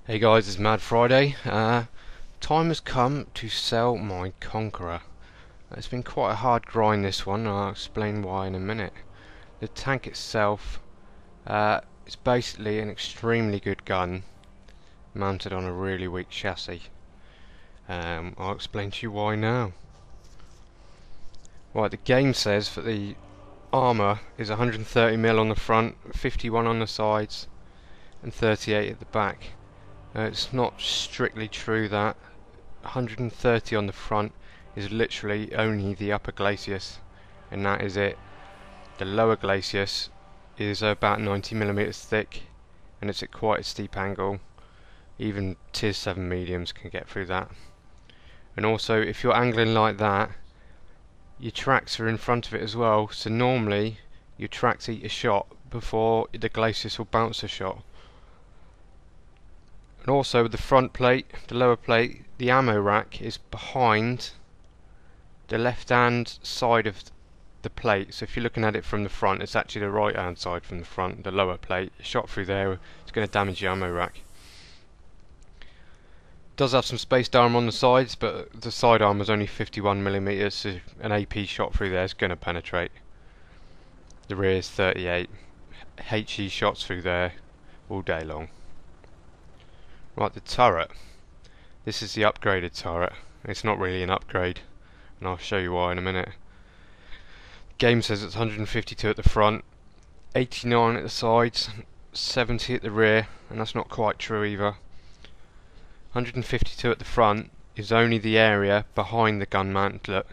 Hey guys, it's Mad Friday. Time has come to sell my Conqueror. It's been quite a hard grind, this one, and I'll explain why in a minute. The tank itself is basically an extremely good gun mounted on a really weak chassis. I'll explain to you why now. Right, the game says that the armour is 130mm on the front, 51 on the sides and 38 at the back. It's not strictly true that 130 on the front is literally only the upper glacis, and that is it. The lower glacis is about 90mm thick, and it's at quite a steep angle. Even tier 7 mediums can get through that. And also, if you're angling like that, your tracks are in front of it as well, so normally your tracks eat a shot before the glacis will bounce a shot. And also the front plate, the lower plate, the ammo rack is behind the left hand side of the plate. So if you're looking at it from the front, it's actually the right hand side from the front, the lower plate. A shot through there, it's going to damage the ammo rack. Does have some spaced armor on the sides, but the side armor is only 51mm, so an AP shot through there is going to penetrate. The rear is 38. HE shots through there all day long. Right, the turret. This is the upgraded turret. It's not really an upgrade, and I'll show you why in a minute. The game says it's 152 at the front, 89 at the sides, 70 at the rear, and that's not quite true either. 152 at the front is only the area behind the gun mantlet.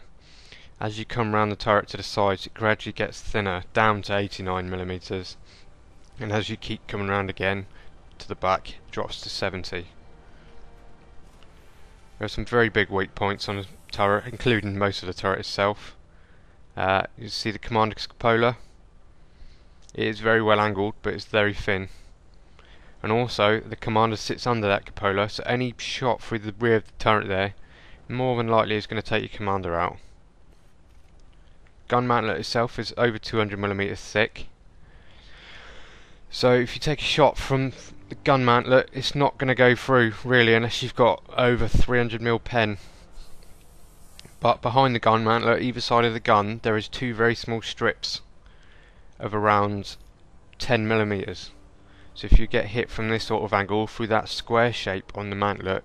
As you come round the turret to the sides, it gradually gets thinner, down to 89mm, and as you keep coming round again to the back, it drops to 70. There are some very big weak points on the turret, including most of the turret itself. You see the commander's cupola. It is very well angled, but it's very thin. And also, the commander sits under that cupola, so any shot through the rear of the turret there, more than likely is going to take your commander out. Gun mantlet itself is over 200mm thick. So if you take a shot from the gun mantlet, it's not going to go through really unless you've got over 300mm pen. But behind the gun mantlet, either side of the gun, there is two very small strips of around 10mm. So if you get hit from this sort of angle through that square shape on the mantlet,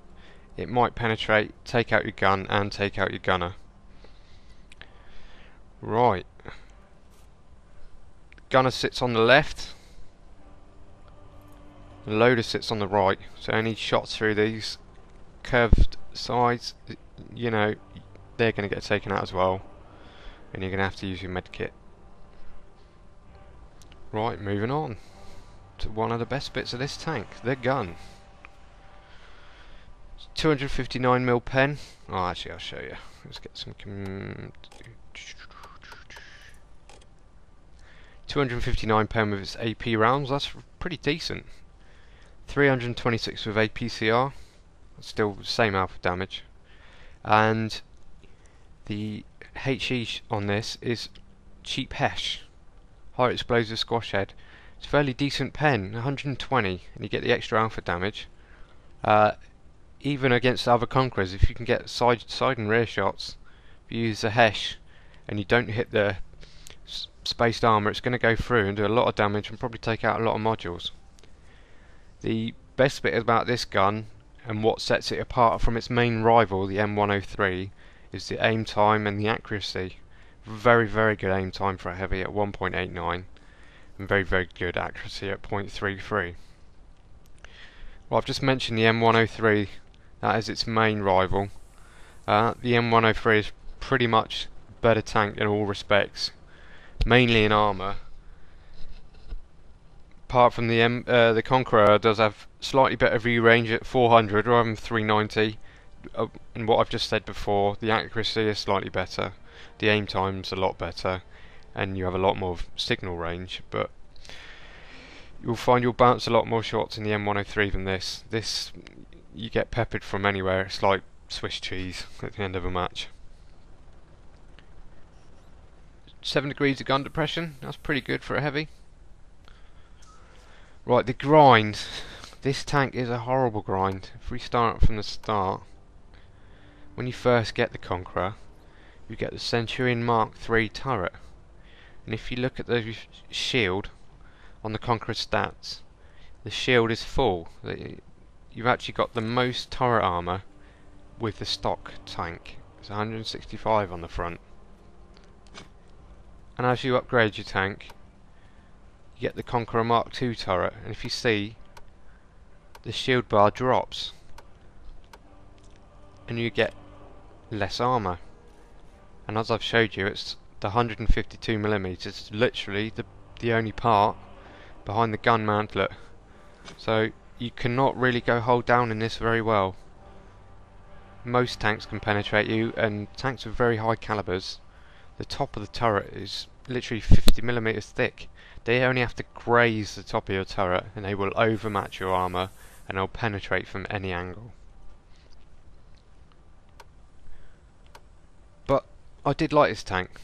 it might penetrate, take out your gun and take out your gunner. Right. The gunner sits on the left. The loader sits on the right, so any shots through these curved sides, you know, they're going to get taken out as well, and you're going to have to use your medkit. Right, moving on to one of the best bits of this tank, the gun. 259mm pen. Oh, actually, I'll show you. Let's get some. 259 pen with its AP rounds. That's pretty decent. 326 with APCR, still the same alpha damage, and the HE on this is cheap Hesh, high explosive squash head. It's a fairly decent pen, 120, and you get the extra alpha damage. Even against other Conquerors, if you can get side and rear shots, if you use the Hesh and you don't hit the spaced armor, it's going to go through and do a lot of damage and probably take out a lot of modules. The best bit about this gun, and what sets it apart from its main rival, the M103, is the aim time and the accuracy. Very, very good aim time for a heavy at 1.89, and very, very good accuracy at 0.33. Well, I've just mentioned the M103, that is its main rival. The M103 is pretty much a better tank in all respects, mainly in armour. Apart from the Conqueror does have slightly better view range at 400 rather than 390, and what I've just said before, the accuracy is slightly better, the aim time's a lot better, and you have a lot more signal range, but you'll find you'll bounce a lot more shots in the M103 than this. This, you get peppered from anywhere, it's like Swiss cheese at the end of a match. 7 degrees of gun depression, that's pretty good for a heavy. Right, the grind. This tank is a horrible grind. If we start from the start, when you first get the Conqueror, you get the Centurion Mark III turret. And if you look at the shield on the Conqueror stats, the shield is full. You've actually got the most turret armour with the stock tank. It's 165 on the front. And as you upgrade your tank, you get the Conqueror Mark II turret, and if you see, the shield bar drops and you get less armour. And as I've showed you, it's the 152mm. It's literally the only part behind the gun mantlet. So you cannot really go hold down in this very well. Most tanks can penetrate you, and tanks with very high calibers, the top of the turret is literally 50mm thick. They only have to graze the top of your turret and they will overmatch your armour, and they'll penetrate from any angle. But I did like this tank.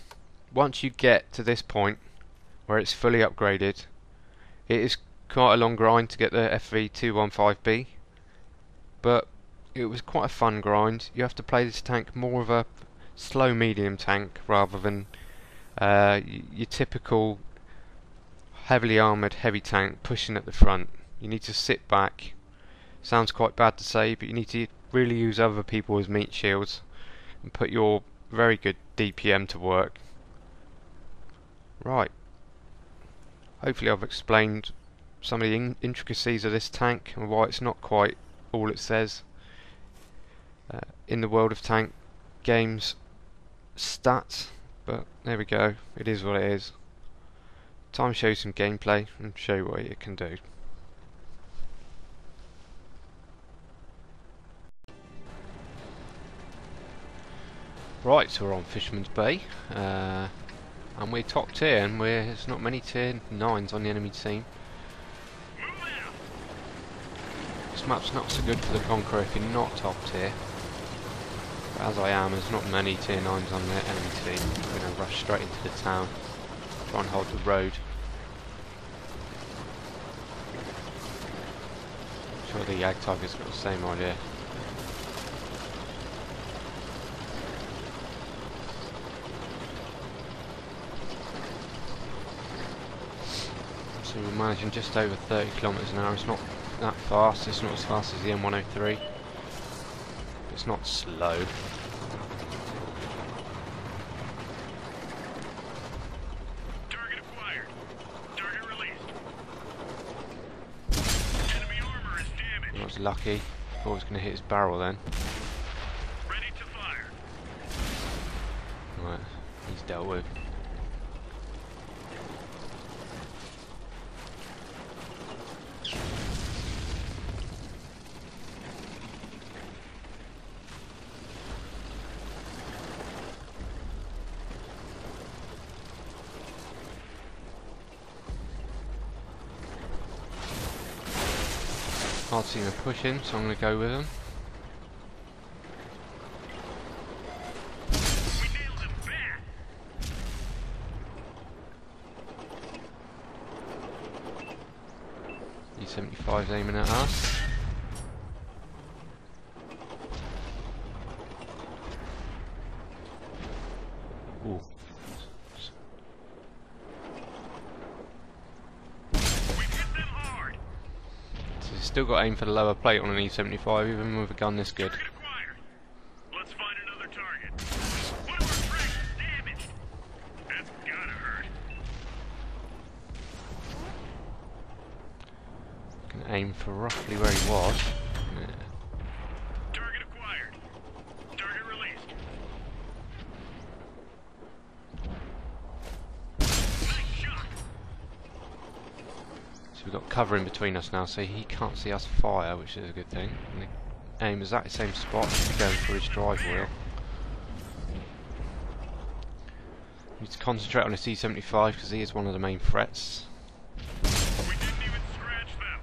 Once you get to this point where it's fully upgraded, it is quite a long grind to get the FV215B, but it was quite a fun grind. You have to play this tank more of a slow medium tank rather than your typical heavily armoured heavy tank pushing at the front. You need to sit back. Sounds quite bad to say, but you need to really use other people as meat shields and put your very good DPM to work. Right. Hopefully I've explained some of the intricacies of this tank and why it's not quite all it says. In the world of tank games stats, but there we go, it is what it is. Time to show you some gameplay and show you what it can do. Right, so we're on Fisherman's Bay, and we're top tier, and there's not many tier 9s on the enemy team. This map's not so good for the Conqueror if you're not top tier. But as I am, there's not many tier 9s on the enemy team. I'm going to rush straight into the town, try and hold the road. I'm sure the Yag Tiger's got the same idea. So we're managing just over 30 kilometers an hour. It's not that fast, it's not as fast as the M103. It's not slow. Target acquired. Target released. Enemy armor is damaged. I was lucky. Thought I was going to hit his barrel then. Ready to fire. Right, he's dealt with. Can't see them pushing, so I'm going to go with them. We nailed him bad. E75's aiming at us. Ooh. Still got aim for the lower plate on an E75, even with a gun this good. Target acquired. Let's find another target. One of our frags is damaged. That's gotta hurt. Can aim for roughly where he was. Yeah. Target acquired. Target released. Nice shot. So we've got cover in between us now, so he can't see us fire, which is a good thing. And the aim is at the same spot, going for his drive wheel. Need to concentrate on his C75 because he is one of the main threats. We didn't even scratch them.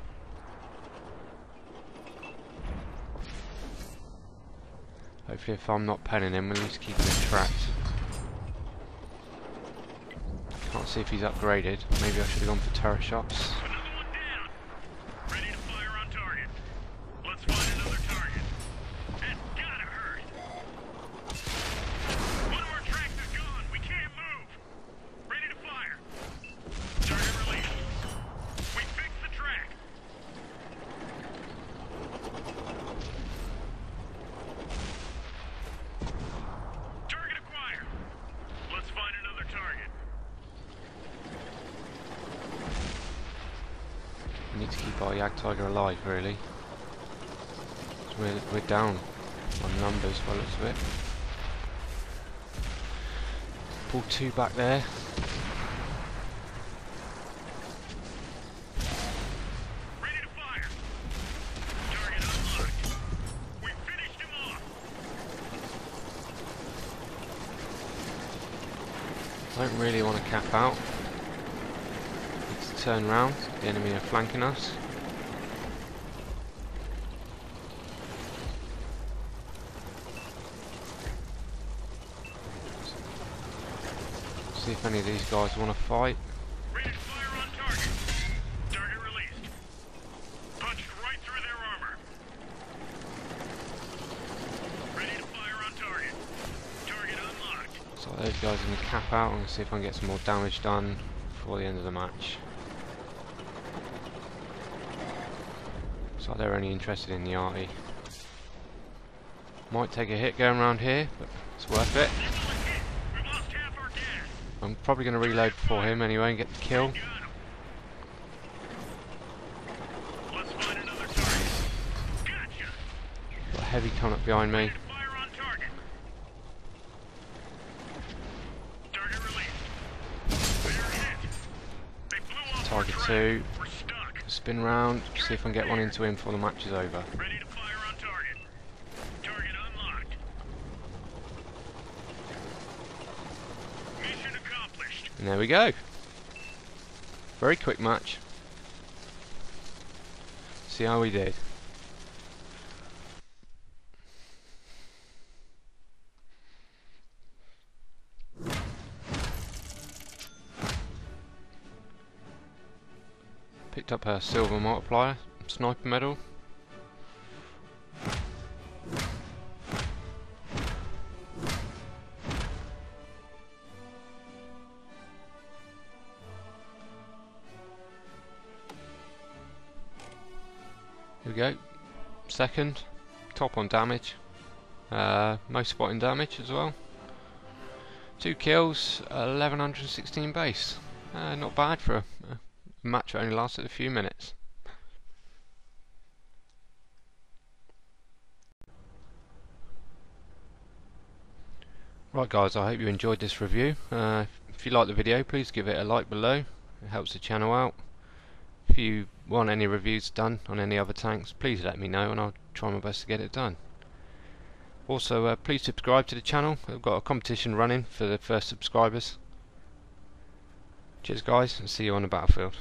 Hopefully if I'm not penning him, we'll at least keep him tracked. Can't see if he's upgraded. Maybe I should have gone for turret shots. Another one down. Ready to fire on target. got a Yak Tiger alive, really. We're down on numbers by the looks of it. Pull 2 back there. Ready to fire. Target unlocked. We finished him off. Don't really want to cap out. Need to turn round. The enemy are flanking us. See if any of these guys want to fight. Ready to fire on target. Target released. Punched right through their armor. Ready to fire on target. Target unlocked. So those guys are going to cap out. I'm going to see if I can get some more damage done before the end of the match. So they're only interested in the arty. Might take a hit going around here, but it's worth it. We've lost half our gas. I'm probably going to reload before him anyway and get the kill. Got him. Let's find another target. Gotcha. Got a heavy coming up behind me. Ready to fire on target. Target released. They're hit. They blew off our Target drive. 2. We're stuck. Spin round, see if I can get one into him before the match is over. Ready to fire on target. Target unlocked. Mission accomplished. And there we go. Very quick match. See how we did. Picked up a silver multiplier, sniper medal. Here we go. Second, top on damage. Most spotting damage as well. 2 kills, 1116 base. Not bad for a match that only lasted a few minutes. Right guys, I hope you enjoyed this review. If you like the video, please give it a like below. It helps the channel out. If you want any reviews done on any other tanks, please let me know and I'll try my best to get it done. Also, please subscribe to the channel. I've got a competition running for the first subscribers. Cheers guys, and see you on the battlefield.